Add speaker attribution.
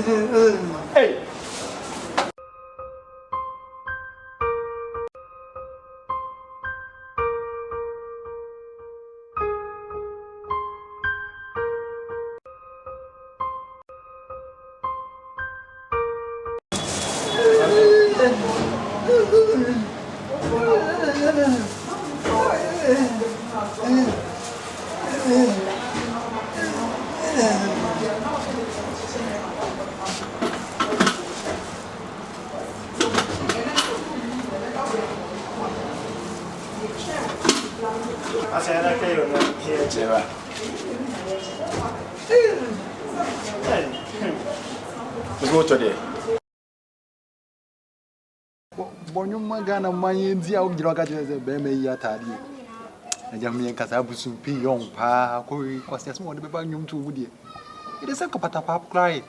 Speaker 1: Hey. Asera que yo no quiero llevar. Let's go today.
Speaker 2: Bonyo magana manye ndia ugira kaje be me ya tadi. Aja me nkasa busu pi yon pa ko kwase so wode be ba nyum tu wudie. Ide se kopata pa cry.